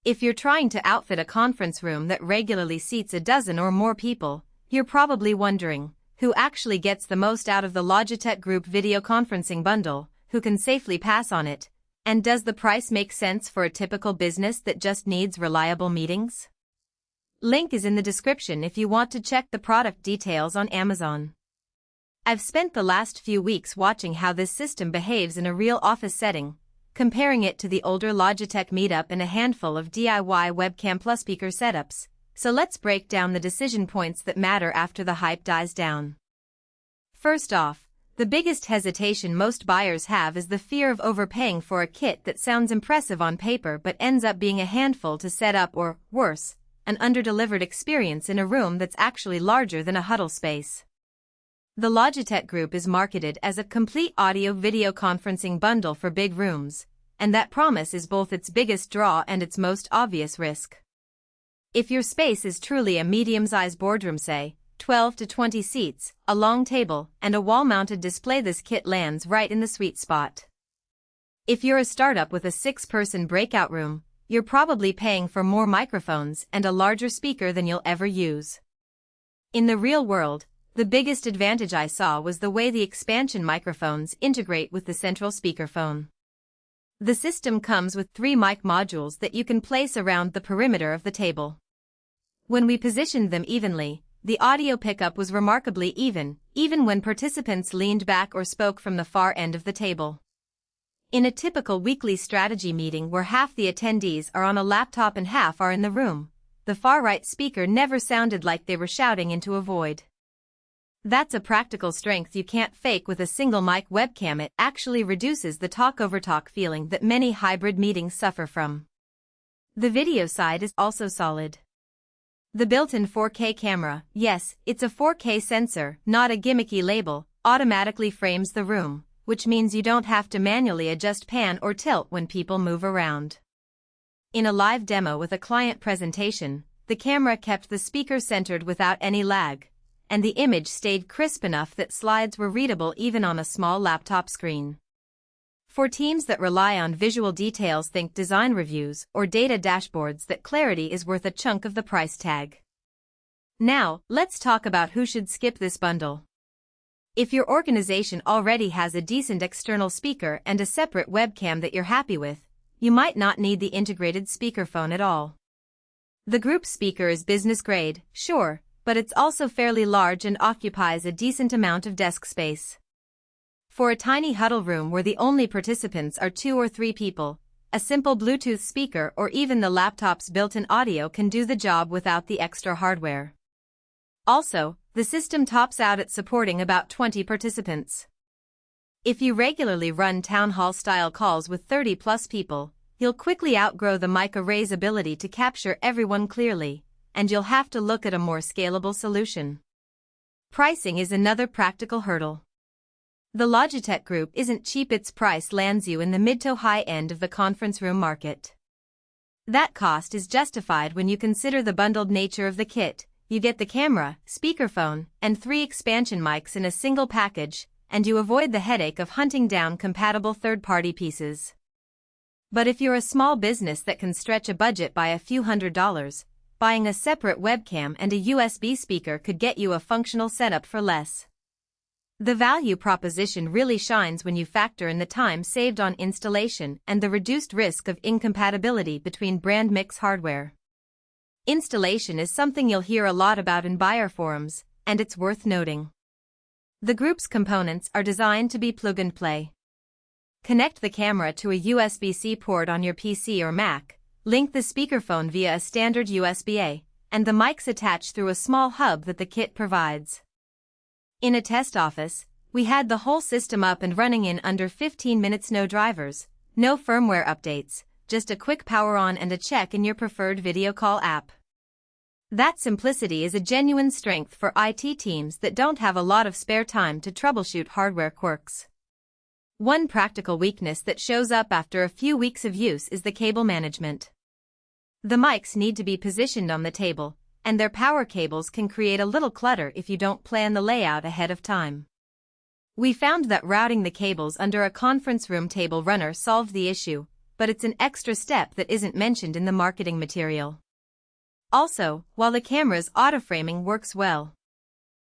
If you're trying to outfit a conference room that regularly seats a dozen or more people, you're probably wondering, who actually gets the most out of the Logitech Group video conferencing bundle, who can safely pass on it, and does the price make sense for a typical business that just needs reliable meetings? Link is in the description if you want to check the product details on Amazon. I've spent the last few weeks watching how this system behaves in a real office setting, comparing it to the older Logitech Meetup and a handful of DIY webcam plus speaker setups, so let's break down the decision points that matter after the hype dies down. First off, the biggest hesitation most buyers have is the fear of overpaying for a kit that sounds impressive on paper but ends up being a handful to set up or, worse, an underdelivered experience in a room that's actually larger than a huddle space. The Logitech Group is marketed as a complete audio-video conferencing bundle for big rooms, and that promise is both its biggest draw and its most obvious risk. If your space is truly a medium-sized boardroom, say, 12 to 20 seats, a long table, and a wall-mounted display, this kit lands right in the sweet spot. If you're a startup with a 6-person breakout room, you're probably paying for more microphones and a larger speaker than you'll ever use. In the real world, the biggest advantage I saw was the way the expansion microphones integrate with the central speakerphone. The system comes with 3 mic modules that you can place around the perimeter of the table. When we positioned them evenly, the audio pickup was remarkably even when participants leaned back or spoke from the far end of the table. In a typical weekly strategy meeting where half the attendees are on a laptop and half are in the room, the far-right speaker never sounded like they were shouting into a void. That's a practical strength you can't fake with a single mic webcam. It actually reduces the talk-over-talk feeling that many hybrid meetings suffer from. The video side is also solid. The built-in 4K camera, yes, it's a 4K sensor, not a gimmicky label, automatically frames the room, which means you don't have to manually adjust pan or tilt when people move around. In a live demo with a client presentation, the camera kept the speaker centered without any lag, and the image stayed crisp enough that slides were readable even on a small laptop screen. For teams that rely on visual details, think design reviews or data dashboards, that clarity is worth a chunk of the price tag. Now, let's talk about who should skip this bundle. If your organization already has a decent external speaker and a separate webcam that you're happy with, you might not need the integrated speakerphone at all. The group speaker is business grade, sure, but it's also fairly large and occupies a decent amount of desk space. For a tiny huddle room where the only participants are 2 or 3 people, a simple Bluetooth speaker or even the laptop's built-in audio can do the job without the extra hardware. Also, the system tops out at supporting about 20 participants. If you regularly run town hall-style calls with 30-plus people, you'll quickly outgrow the mic array's ability to capture everyone clearly, and you'll have to look at a more scalable solution. Pricing is another practical hurdle. The Logitech Group isn't cheap. Its price lands you in the mid to high end of the conference room market. That cost is justified when you consider the bundled nature of the kit. You get the camera, speakerphone, and 3 expansion mics in a single package, and you avoid the headache of hunting down compatible third-party pieces. But if you're a small business that can stretch a budget by a few $100s, buying a separate webcam and a USB speaker could get you a functional setup for less. The value proposition really shines when you factor in the time saved on installation and the reduced risk of incompatibility between brand mix hardware. Installation is something you'll hear a lot about in buyer forums, and it's worth noting. The group's components are designed to be plug and play. Connect the camera to a USB-C port on your PC or Mac, link the speakerphone via a standard USB-A, and the mics attach through a small hub that the kit provides. In a test office, we had the whole system up and running in under 15 minutes. No drivers, no firmware updates, just a quick power on and a check in your preferred video call app. That simplicity is a genuine strength for IT teams that don't have a lot of spare time to troubleshoot hardware quirks. One practical weakness that shows up after a few weeks of use is the cable management. The mics need to be positioned on the table, and their power cables can create a little clutter if you don't plan the layout ahead of time. We found that routing the cables under a conference room table runner solved the issue, but it's an extra step that isn't mentioned in the marketing material. Also, while the camera's autoframing works well,